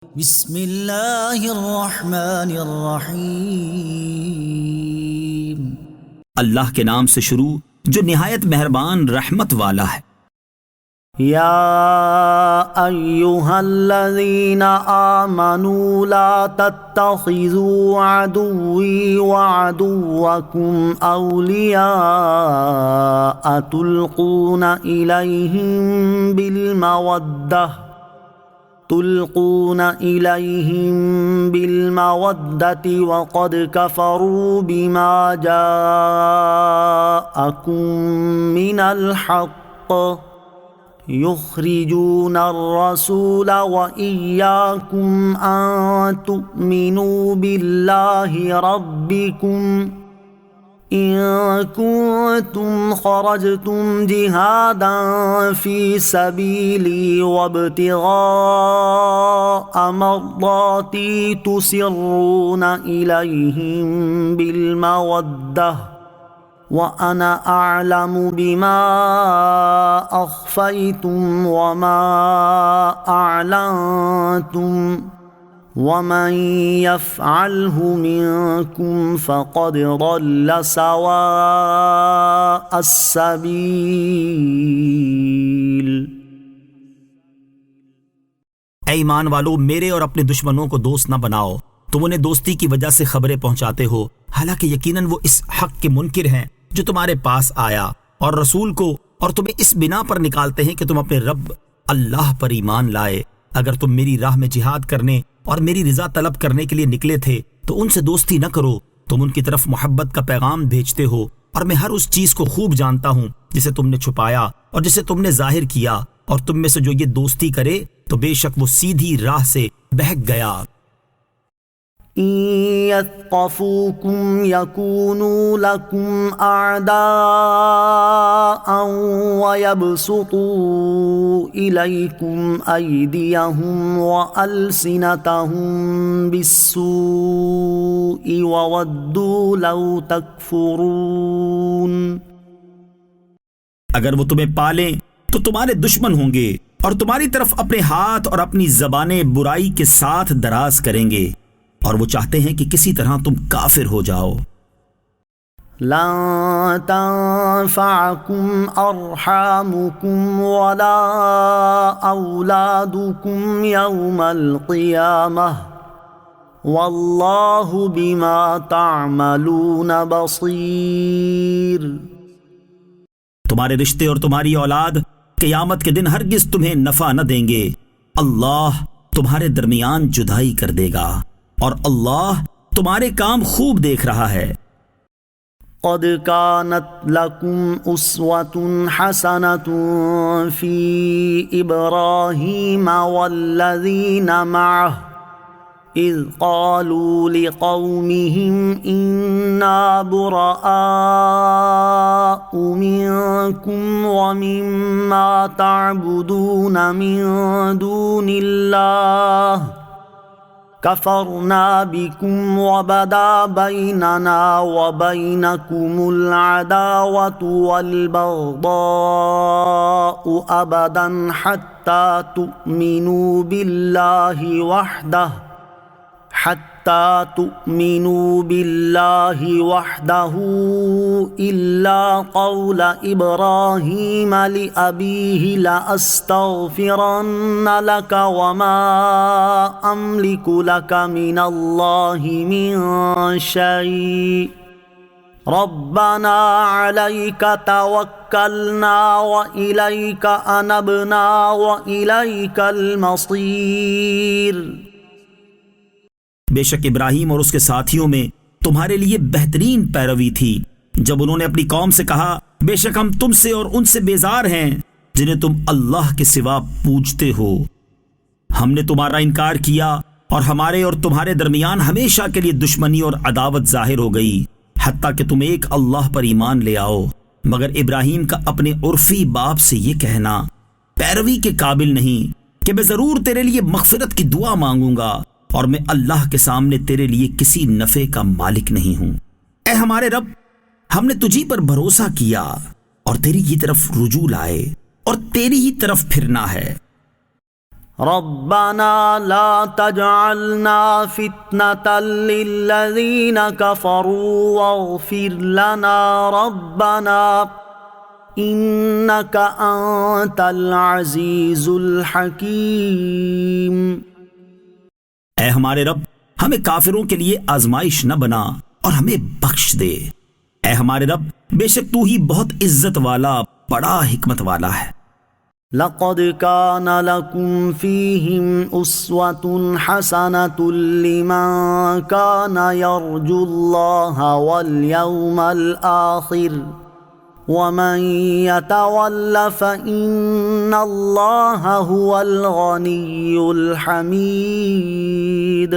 بسم اللہ الرحمن الرحیم۔ اللہ کے نام سے شروع جو نہایت مہربان رحمت والا ہے۔ یا ایہا الذین آمنوا لا تتخذوا عدوی وعدوکم اولیاء تلقون إليهم بالمودة وقد كفروا بما جاءكم من الحق يخرجون الرسول وإياكم أن تؤمنوا بالله ربكم إن كنتم خرجتم جهادا في سبيلي وابتغاء مرضاتي تسرون إليهم بالمودة وأنا أعلم بما أخفيتم وما أعلنتم وَمَن يَفْعَلْهُ مِنكُمْ فَقَدْ ضَلَّ سَوَاءَ السَّبِيلِ۔ اے ایمان والو، میرے اور اپنے دشمنوں کو دوست نہ بناؤ۔ تم انہیں دوستی کی وجہ سے خبریں پہنچاتے ہو، حالانکہ یقیناً وہ اس حق کے منکر ہیں جو تمہارے پاس آیا، اور رسول کو، اور تمہیں اس بنا پر نکالتے ہیں کہ تم اپنے رب اللہ پر ایمان لائے۔ اگر تم میری راہ میں جہاد کرنے اور میری رضا طلب کرنے کے لیے نکلے تھے تو ان سے دوستی نہ کرو۔ تم ان کی طرف محبت کا پیغام بھیجتے ہو، اور میں ہر اس چیز کو خوب جانتا ہوں جسے تم نے چھپایا اور جسے تم نے ظاہر کیا، اور تم میں سے جو یہ دوستی کرے تو بے شک وہ سیدھی راہ سے بہک گیا۔ يثقفوكم يكونوا لكم أعداء ويبسطوا إليكم أيديهم وألسنتهم بالسوء وودوا لو تكفرون۔ اگر وہ تمہیں پالیں تو تمہارے دشمن ہوں گے، اور تمہاری طرف اپنے ہاتھ اور اپنی زبانیں برائی کے ساتھ دراز کریں گے، اور وہ چاہتے ہیں کہ کسی طرح تم کافر ہو جاؤ۔ لن تنفعكم أرحامكم ولا أولادكم يوم القيامة والله بما تعملون بصير۔ تمہارے رشتے اور تمہاری اولاد قیامت کے دن ہرگز تمہیں نفع نہ دیں گے۔ اللہ تمہارے درمیان جدائی کر دے گا، اور اللہ تمہارے کام خوب دیکھ رہا ہے۔ قد كانت لكم أسوة حسنة في إبراهيم والذين معه إذ قالوا لقومهم إنا براء منكم ومما تعبدون من دون الله كفرنا بكم وبدا بيننا وبينكم العداوة والبغضاء أبدا حتى تؤمنوا بالله وحده إلا قول إبراهيم لأبيه لأستغفرن لك وما أملك لك من الله من شيء ربنا عليك توكلنا وإليك أنبنا وإليك المصير۔ بے شک ابراہیم اور اس کے ساتھیوں میں تمہارے لیے بہترین پیروی تھی جب انہوں نے اپنی قوم سے کہا، بے شک ہم تم سے اور ان سے بیزار ہیں جنہیں تم اللہ کے سوا پوجتے ہو۔ ہم نے تمہارا انکار کیا، اور ہمارے اور تمہارے درمیان ہمیشہ کے لیے دشمنی اور عداوت ظاہر ہو گئی، حتیٰ کہ تم ایک اللہ پر ایمان لے آؤ۔ مگر ابراہیم کا اپنے عرفی باپ سے یہ کہنا پیروی کے قابل نہیں کہ میں ضرور تیرے لیے مغفرت کی دعا مانگوں گا، اور میں اللہ کے سامنے تیرے لیے کسی نفع کا مالک نہیں ہوں۔ اے ہمارے رب، ہم نے تجھی پر بھروسہ کیا اور تیری ہی طرف رجوع لائے اور تیری ہی طرف پھرنا ہے۔ ربنا لا تجعلنا فتنة للذين كفروا واغفر لنا ربنا إنك أنت العزيز الحكيم۔ اے ہمارے رب، ہمیں کافروں کے لیے آزمائش نہ بنا اور ہمیں بخش دے۔ اے ہمارے رب، بے شک تو ہی بہت عزت والا، بڑا حکمت والا ہے۔ لقد كان لكم فيهم أسوة حسنة لمن كان يرجو الله واليوم الآخر ومن يتول فإن الله هو الغني الحميد۔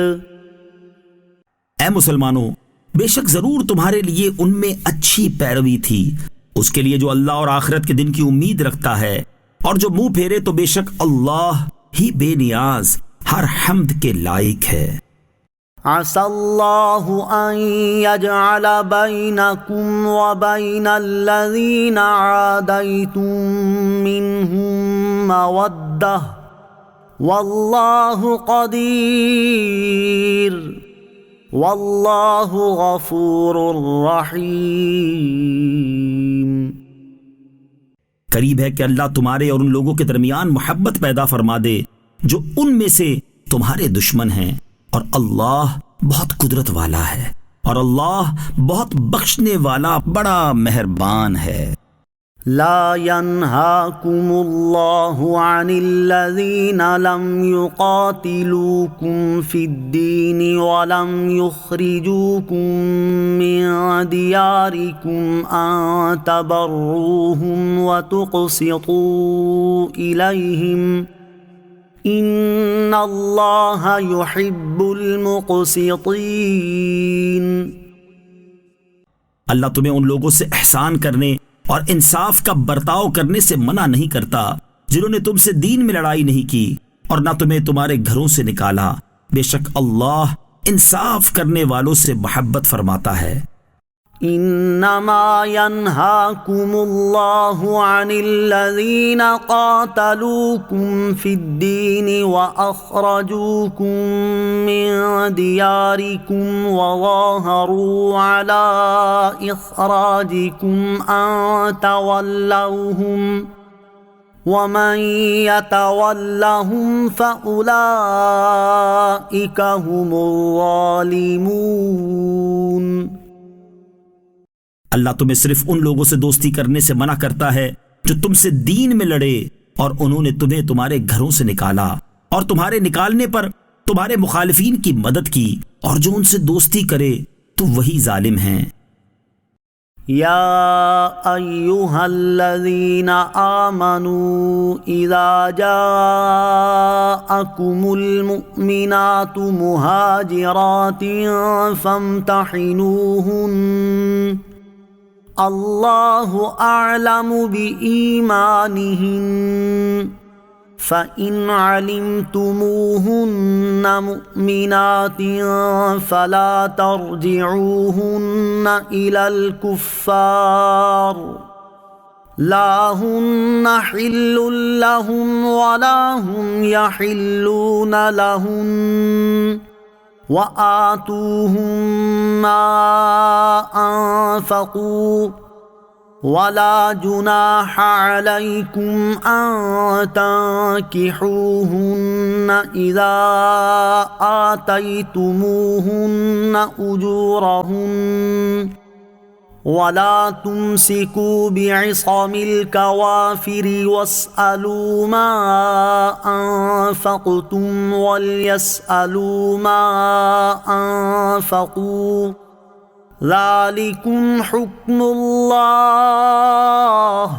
اے مسلمانوں، بے شک ضرور تمہارے لیے ان میں اچھی پیروی تھی اس کے لیے جو اللہ اور آخرت کے دن کی امید رکھتا ہے، اور جو منہ پھیرے تو بے شک اللہ ہی بے نیاز، ہر حمد کے لائق ہے۔ عسى الله أن يجعل بينكم وبين الذين عاديتم منهم مودة والله قدير والله غفور رحيم۔ قریب ہے کہ اللہ تمہارے اور ان لوگوں کے درمیان محبت پیدا فرما دے جو ان میں سے تمہارے دشمن ہیں، اور اللہ بہت قدرت والا ہے، اور اللہ بہت بخشنے والا، بڑا مہربان ہے۔ لا ينهاكم الله عن الذين لم يقاتلوكم في الدين ولم يخرجوكم من دياركم أن تبروهم وتقسطوا إليهم إن الله يحب المقسطين۔ اللہ تمہیں ان لوگوں سے احسان کرنے اور انصاف کا برتاؤ کرنے سے منع نہیں کرتا جنہوں نے تم سے دین میں لڑائی نہیں کی اور نہ تمہیں تمہارے گھروں سے نکالا، بے شک اللہ انصاف کرنے والوں سے محبت فرماتا ہے۔ انما ينهاكم الله عن الذين قاتلوكم في الدين واخرجوكم من دياركم وظاهروا على اخراجكم ان تولوهم ومن يتولهم فاولئك هم الظالمون۔ اللہ تمہیں صرف ان لوگوں سے دوستی کرنے سے منع کرتا ہے جو تم سے دین میں لڑے اور انہوں نے تمہیں تمہارے گھروں سے نکالا، اور تمہارے نکالنے پر تمہارے مخالفین کی مدد کی، اور جو ان سے دوستی کرے تو وہی ظالم ہیں۔ یا ایہا الذین آمنوا اذا جاءکم المؤمنات مہاجرات فامتحنوہن اللہ اعلم بإیمانہن فإن علمتموہن مؤمنات فلا ترجعوہن إلى الكفار لا ہن حل لہم ولا ہم یحلون لہن وآتوہم ما انفقوا ولا جناح علیکم ان تنکحوہن اذا آتیتموہن اجورہن ولا تمسکوا بعصم الکوافر واسألوا ما انفقتم وليسألوا ما انفقوا ذلكم حكم الله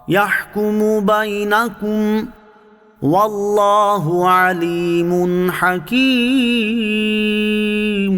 يحكم بينكم والله عليم حكيم۔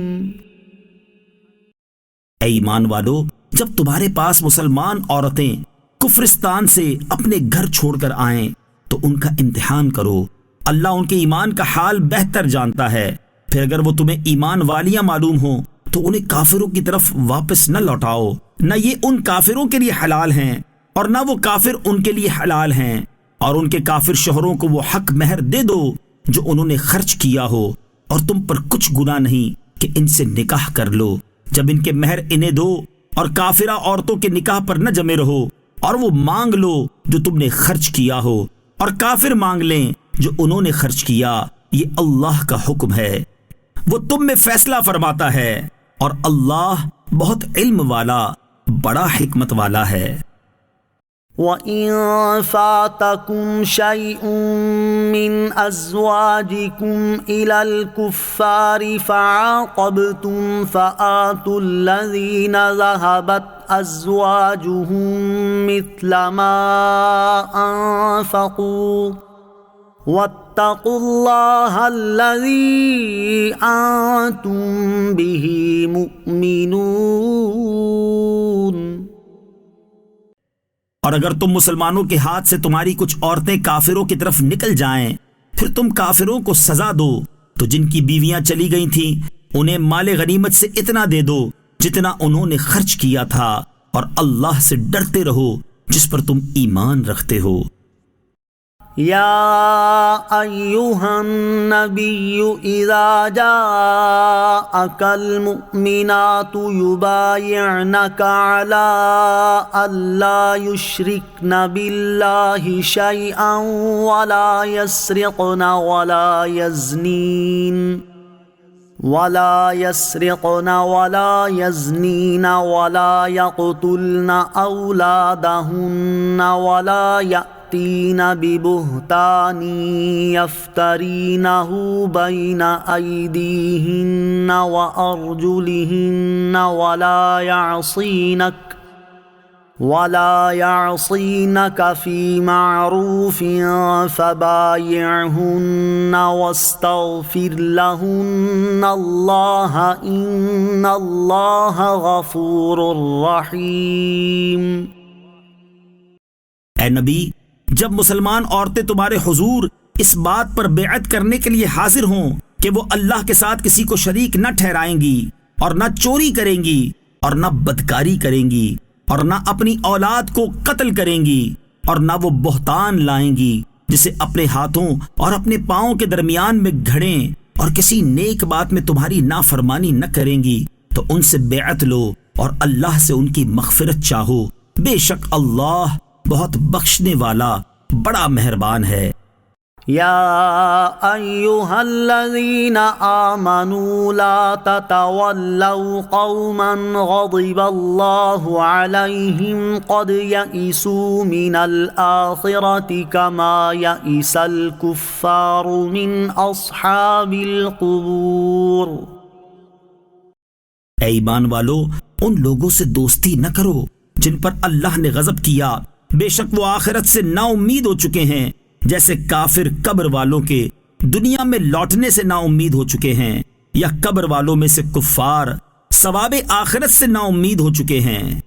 اے ایمان والو، جب تمہارے پاس مسلمان عورتیں کفرستان سے اپنے گھر چھوڑ کر آئیں تو ان کا امتحان کرو، اللہ ان کے ایمان کا حال بہتر جانتا ہے۔ پھر اگر وہ تمہیں ایمان والیاں معلوم ہوں تو انہیں کافروں کی طرف واپس نہ لوٹاؤ، نہ یہ ان کافروں کے لیے حلال ہیں اور نہ وہ کافر ان کے لیے حلال ہیں، اور ان کے کافر شوہروں کو وہ حق مہر دے دو جو انہوں نے خرچ کیا ہو، اور تم پر کچھ گناہ نہیں کہ ان سے نکاح کر لو جب ان کے مہر انہیں دو، اور کافرہ عورتوں کے نکاح پر نہ جمے رہو، اور وہ مانگ لو جو تم نے خرچ کیا ہو، اور کافر مانگ لیں جو انہوں نے خرچ کیا، یہ اللہ کا حکم ہے، وہ تم میں فیصلہ فرماتا ہے، اور اللہ بہت علم والا بڑا حکمت والا ہے۔ وَإِن فَاتَكُمْ شَيْءٌ مِّنْ أَزْوَاجِكُمْ إِلَى الْكُفَّارِ فَعَاقَبْتُمْ فَآتُوا الَّذِينَ ذَهَبَتْ أَزْوَاجُهُم مِّثْلَ مَا أَنفَقُوا وَاتَّقُوا اللَّهَ الَّذِي أَنتُم بِهِ مُؤْمِنُونَ۔ اور اگر تم مسلمانوں کے ہاتھ سے تمہاری کچھ عورتیں کافروں کی طرف نکل جائیں، پھر تم کافروں کو سزا دو تو جن کی بیویاں چلی گئی تھیں انہیں مال غنیمت سے اتنا دے دو جتنا انہوں نے خرچ کیا تھا، اور اللہ سے ڈرتے رہو جس پر تم ایمان رکھتے ہو۔ یا ایہا النبی اذا جاءک المؤمنات یبایعنک علی الا یشرکن باللہ شیئا ولا يسرقن ولا يزنين ولا يقتلن أولادهن ولا يأتين ببهتان يفترينه بين أيديهن وأرجلهن ولا يعصينك في معروف فبايعهن واستغفر لهن الله إن الله غفور رحيم۔ اے نبی، جب مسلمان عورتیں تمہارے حضور اس بات پر بیعت کرنے کے لیے حاضر ہوں کہ وہ اللہ کے ساتھ کسی کو شریک نہ ٹھہرائیں گی، اور نہ چوری کریں گی، اور نہ بدکاری کریں گی، اور نہ اپنی اولاد کو قتل کریں گی، اور نہ وہ بہتان لائیں گی جسے اپنے ہاتھوں اور اپنے پاؤں کے درمیان میں گھڑیں، اور کسی نیک بات میں تمہاری نافرمانی نہ کریں گی، تو ان سے بیعت لو اور اللہ سے ان کی مغفرت چاہو، بے شک اللہ بہت بخشنے والا بڑا مہربان ہے۔ یا ایہا الذین آمنوا لا تتولوا قوما غضب اللہ علیہم قد یئسوا من الآخرۃ کما یئس الکفار من اصحاب القبور۔ اے ایمان والو، ان لوگوں سے دوستی نہ کرو جن پر اللہ نے غضب کیا، بے شک وہ آخرت سے نا امید ہو چکے ہیں، جیسے کافر قبر والوں کے دنیا میں لوٹنے سے نا امید ہو چکے ہیں، یا قبر والوں میں سے کفار ثواب آخرت سے نا امید ہو چکے ہیں۔